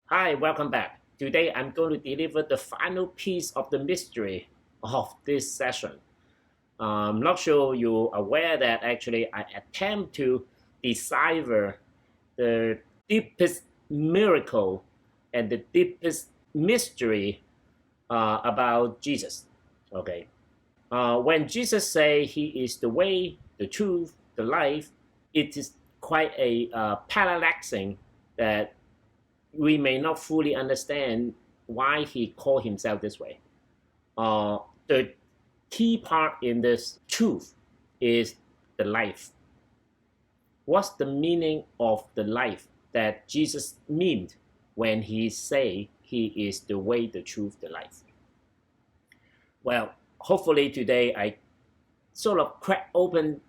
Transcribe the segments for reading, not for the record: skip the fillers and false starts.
Hi, welcome back. Today I'm going to deliver the final piece of the mystery of this session. I'm not sure you're aware that actually I attempt to decipher the deepest miracle and the deepest mystery about Jesus. Okay. When Jesus say he is the way, the truth, the life, it is quite a parallaxing that we may not fully understand why he called himself this way. The key part in this truth is the life. What's the meaning of the life that Jesus meant when he say he is the way, the truth, the life? Well, hopefully today I sort of crack open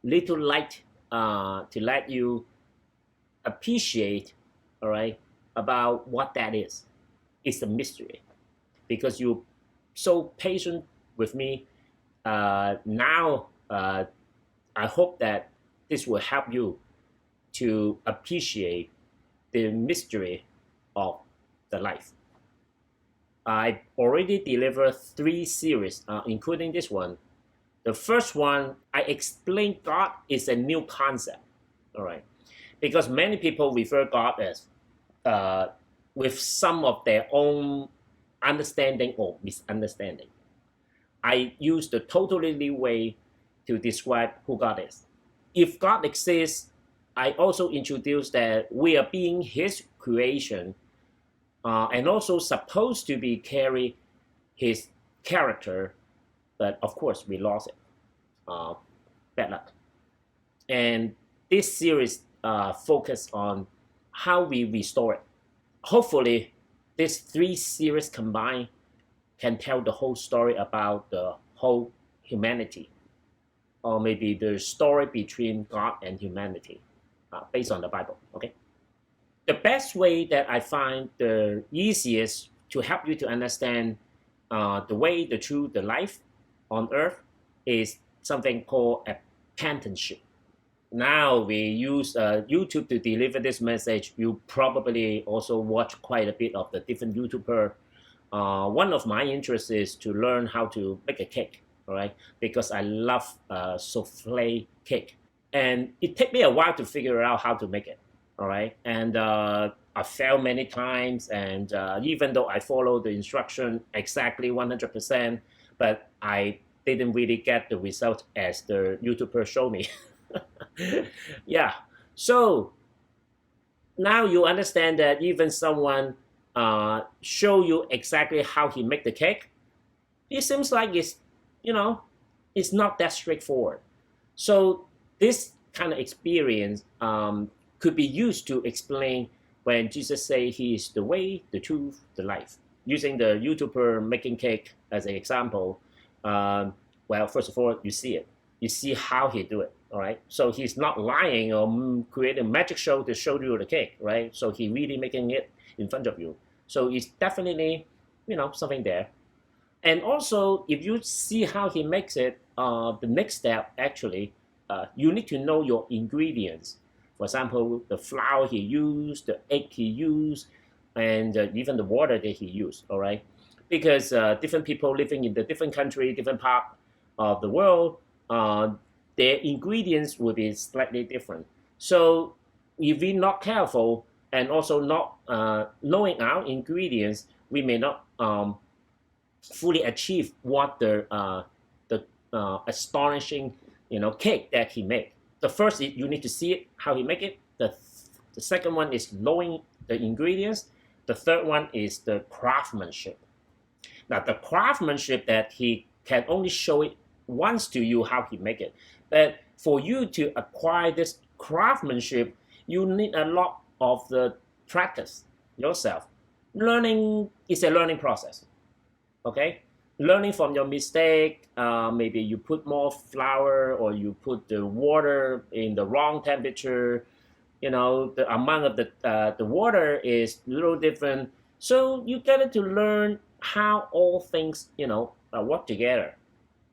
little light to let you appreciate, all right, about what that is. It's a mystery because you're so patient with me. Now, I hope that this will help you to appreciate the mystery of the life. I already delivered 3 series, including this one. The first one, I explained God is a new concept, all right, because many people refer God as with some of their own understanding or misunderstanding. I use the totally new way to describe who God is. If God exists, I also introduce that we are being His creation and also supposed to be carry His character, but of course we lost it. Uh, Bad luck. And this series focus on how we restore it. Hopefully, these 3 series combined can tell the whole story about the whole humanity, or maybe the story between God and humanity, based on the Bible. Okay. The best way that I find the easiest to help you to understand the way, the truth, the life on earth is something called apprenticeship. Now we use YouTube to deliver this message. You probably also watch quite a bit of the different YouTuber. One of my interests is to learn how to make a cake, all right? Because I love souffle cake, and it took me a while to figure out how to make it, all right? And I failed many times, and even though I followed the instruction exactly 100%, but I didn't really get the result as the YouTuber showed me. Yeah. So now you understand that even someone show you exactly how he make the cake, it seems like you know, it's not that straightforward. So this kind of experience could be used to explain when Jesus say he is the way, the truth, the life. Using the YouTuber making cake as an example, well, first of all, you see it. You see how he do it, all right? So he's not lying or creating a magic show to show you the cake, right? So he really making it in front of you. So it's definitely, something there. And also, if you see how he makes it, the next step actually, you need to know your ingredients. For example, the flour he used, the egg he used, and even the water that he used. All right, because different people living in the different country, different part of the world, uh, their ingredients will be slightly different. So if we're not careful and also not knowing our ingredients, we may not fully achieve what the astonishing cake that he made. The first is you need to see it how he make it. The second one is knowing the ingredients. The third one is the craftsmanship. Now the craftsmanship that he can only show it once to you how he make it. But for you to acquire this craftsmanship, you need a lot of the practice yourself. Learning is a learning process. Okay, learning from your mistake. Maybe you put more flour or you put the water in the wrong temperature. The amount of the water is a little different. So you get to learn how all things work together.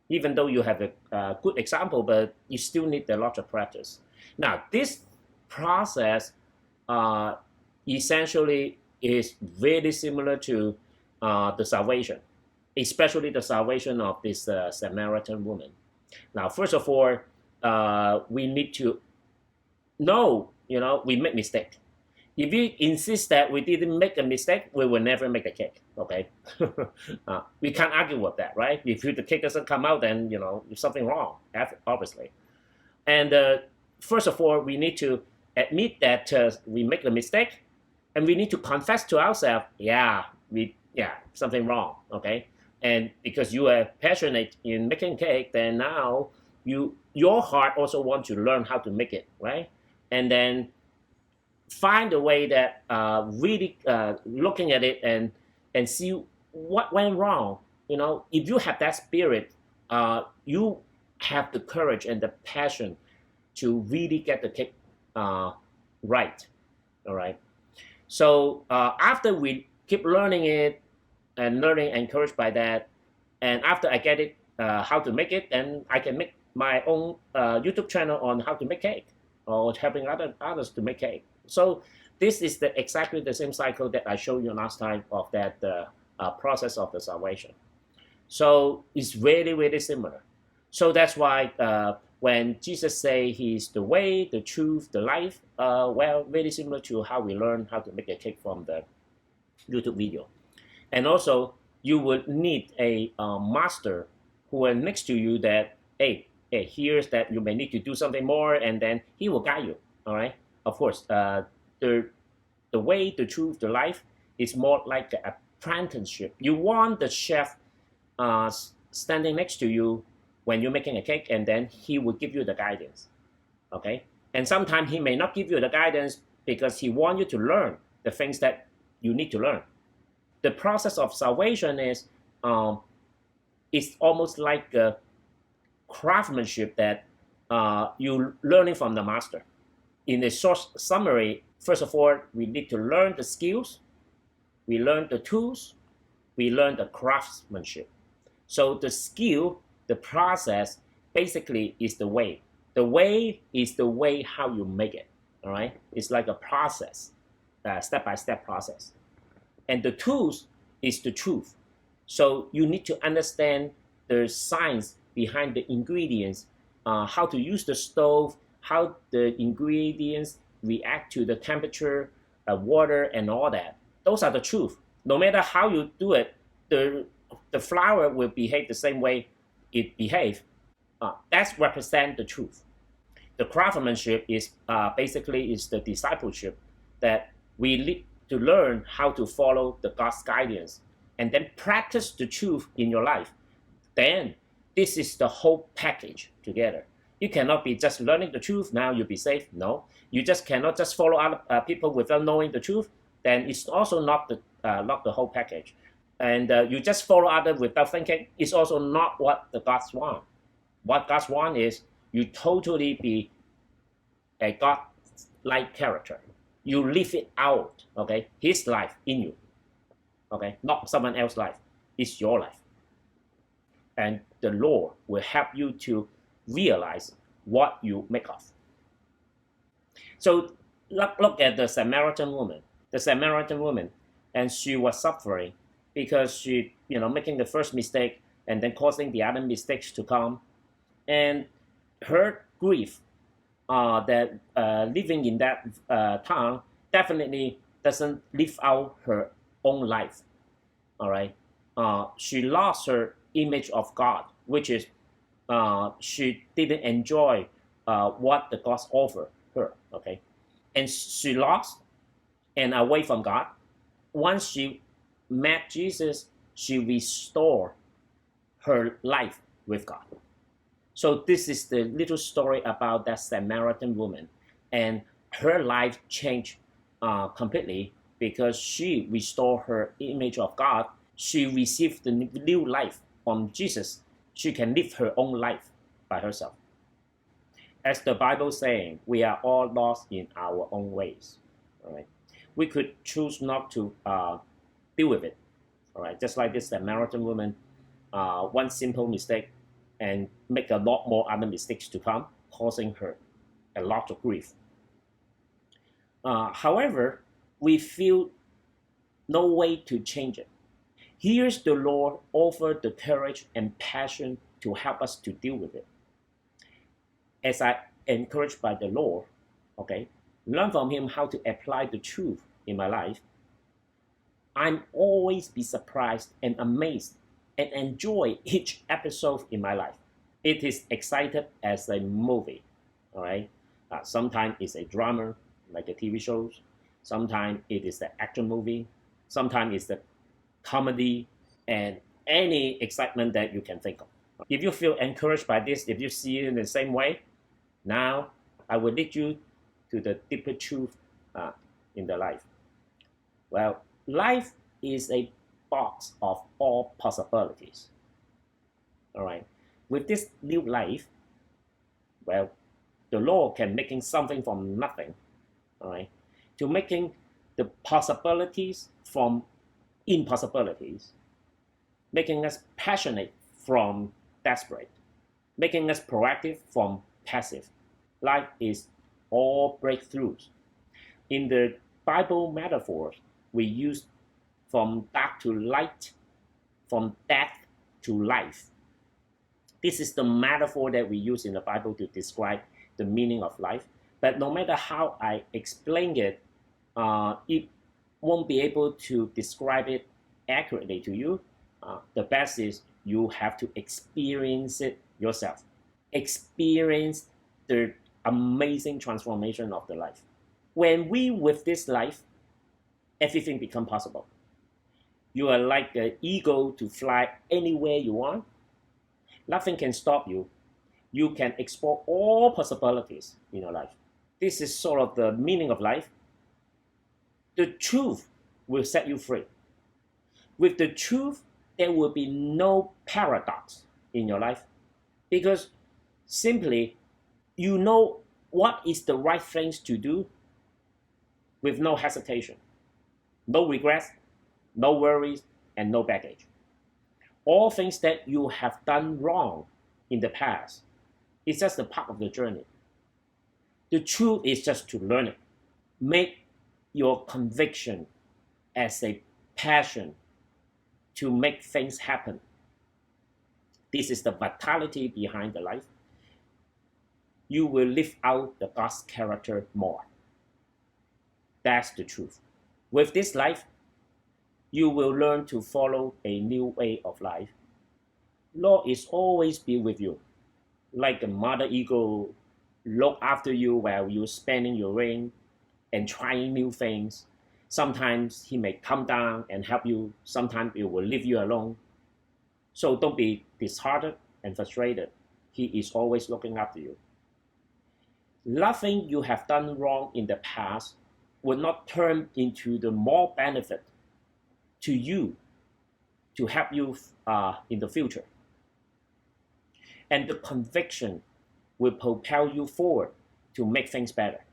Even though you have a good example, but you still need a lot of practice. Now this process essentially is very similar to the salvation, especially the salvation of this Samaritan woman. Now, first of all, we need to know, we make mistake. If you insist that we didn't make a mistake, we will never make the cake. Okay, we can't argue with that, right? If the cake doesn't come out, then there's something wrong, obviously. And first of all, we need to admit that we make the mistake, and we need to confess to ourselves, something wrong. Okay, and because you are passionate in making cake, then now your heart also wants to learn how to make it, right? And then find a way that really looking at it and see what went wrong. If you have that spirit, you have the courage and the passion to really get the cake right. All right. So after we keep learning it and learning, encouraged by that, and after I get it how to make it, then I can make my own YouTube channel on how to make cake or helping others to make cake. So this is exactly the same cycle that I showed you last time of that process of the salvation. So it's really, really similar. So that's why when Jesus say He's the way, the truth, the life, very similar to how we learn how to make a cake from the YouTube video. And also, you would need a master who are next to you that, hey, here's that you may need to do something more, and then he will guide you. All right. Of course, the way, the truth, the life is more like an apprenticeship. You want the chef standing next to you when you're making a cake, and then he will give you the guidance. Okay. And sometimes he may not give you the guidance because he wants you to learn the things that you need to learn. The process of salvation is it's almost like a craftsmanship that you're learning from the master. In a short summary, first of all, we need to learn the skills, we learn the tools, we learn the craftsmanship. So the skill, the process, basically is the way. The way is the way how you make it. All right, it's like a process, step-by-step process. And the tools is the truth. So you need to understand the science behind the ingredients, how to use the stove, how the ingredients react to the temperature, water, and all that. Those are the truth. No matter how you do it, the flour will behave the same way it behaves. That's represent the truth. The craftsmanship is basically is the discipleship that we need to learn how to follow the God's guidance and then practice the truth in your life. Then this is the whole package together. You cannot be just learning the truth, now you'll be safe. No, you just cannot just follow other people without knowing the truth. Then it's also not the whole package. And you just follow others without thinking. It's also not what the God's want. What God's want is you totally be a God-like character. You live it out, okay? His life in you, okay? Not someone else's life. It's your life. And the Lord will help you to realize what you make of. So look at the Samaritan woman. The Samaritan woman, and she was suffering because she, making the first mistake and then causing the other mistakes to come. And her grief that living in that town definitely doesn't live out her own life. All right. She lost her image of God, which is she didn't enjoy what the God offered her. Okay. And she lost and away from God. Once she met Jesus, she restored her life with God. So this is the little story about that Samaritan woman, and her life changed completely because she restored her image of God. She received the new life from Jesus. She can live her own life by herself. As the Bible saying, we are all lost in our own ways. All right, we could choose not to deal with it. All right, just like this Samaritan woman, one simple mistake and make a lot more other mistakes to come, causing her a lot of grief. However, we feel no way to change it. Here's the Lord offer the courage and passion to help us to deal with it. As I encouraged by the Lord, okay, learn from Him how to apply the truth in my life, I'm always be surprised and amazed and enjoy each episode in my life. It is excited as a movie, all right? Sometimes it's a drama, like a TV shows. Sometimes it is an action movie. Sometimes it's the comedy and any excitement that you can think of. If you feel encouraged by this, if you see it in the same way, now I will lead you to the deeper truth in the life. Well, life is a box of all possibilities. All right. With this new life, well, the Lord can making something from nothing, all right, to making the possibilities from impossibilities, making us passionate from desperate, making us proactive from passive. Life is all breakthroughs. In the Bible metaphors, we use from dark to light, from death to life. This is the metaphor that we use in the Bible to describe the meaning of life. But no matter how I explain it, it won't be able to describe it accurately to you. The best is you have to experience it yourself. Experience the amazing transformation of the life. When we with this life, everything become possible. You are like an eagle to fly anywhere you want. Nothing can stop you. You can explore all possibilities in your life. This is sort of the meaning of life. The truth will set you free. With the truth, there will be no paradox in your life because simply you know what is the right things to do with no hesitation, no regrets, no worries, and no baggage. All things that you have done wrong in the past is just a part of the journey. The truth is just to learn it. Make your conviction as a passion to make things happen. This is the vitality behind the life. You will live out the God's character more. That's the truth. With this life, you will learn to follow a new way of life. Lord is always be with you, like a mother eagle look after you while you're spending your reign and trying new things. Sometimes he may come down and help you. Sometimes he will leave you alone. So don't be disheartened and frustrated. He is always looking after you. Nothing you have done wrong in the past will not turn into the more benefit to you to help you in the future. And the conviction will propel you forward to make things better.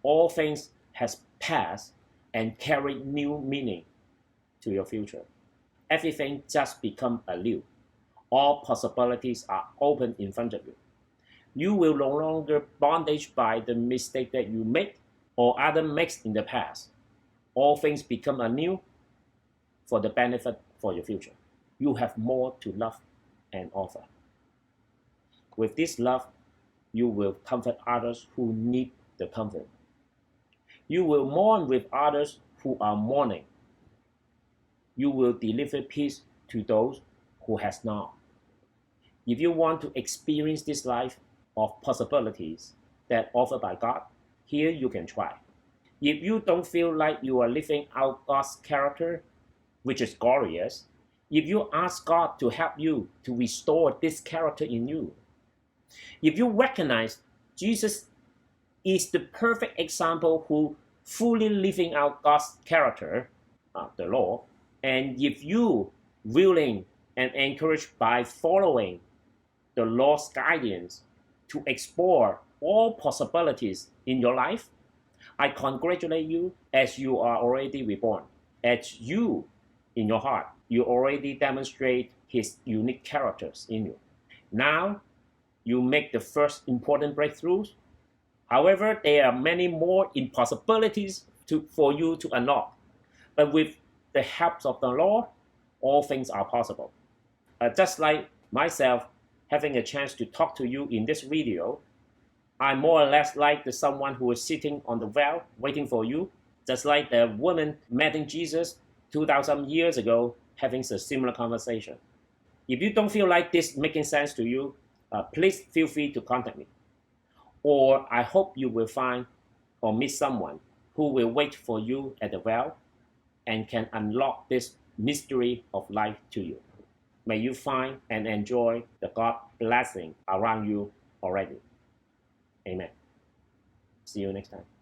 All things has passed and carry new meaning to your future. Everything just become anew. All possibilities are open in front of you. You will no longer bondage by the mistake that you make or other makes in the past. All things become anew for the benefit for your future. You have more to love and offer. With this love, you will comfort others who need the comfort. You will mourn with others who are mourning. You will deliver peace to those who has not. If you want to experience this life of possibilities that offered by God, here you can try. If you don't feel like you are living out God's character, which is glorious, if you ask God to help you to restore this character in you, if you recognize Jesus is the perfect example who fully living out God's character, the law, and if you willing and encouraged by following the Lord's guidance to explore all possibilities in your life, I congratulate you as you are already reborn. As you, in your heart, you already demonstrate His unique characters in you. Now, you make the first important breakthroughs. However, there are many more impossibilities for you to unlock. But with the help of the Lord, all things are possible. Just like myself having a chance to talk to you in this video, I'm more or less like someone who is sitting on the well waiting for you, just like the woman meeting Jesus 2,000 years ago having a similar conversation. If you don't feel like this making sense to you, please feel free to contact me. Or I hope you will find or meet someone who will wait for you at the well and can unlock this mystery of life to you. May you find and enjoy the God blessing around you already. Amen. See you next time.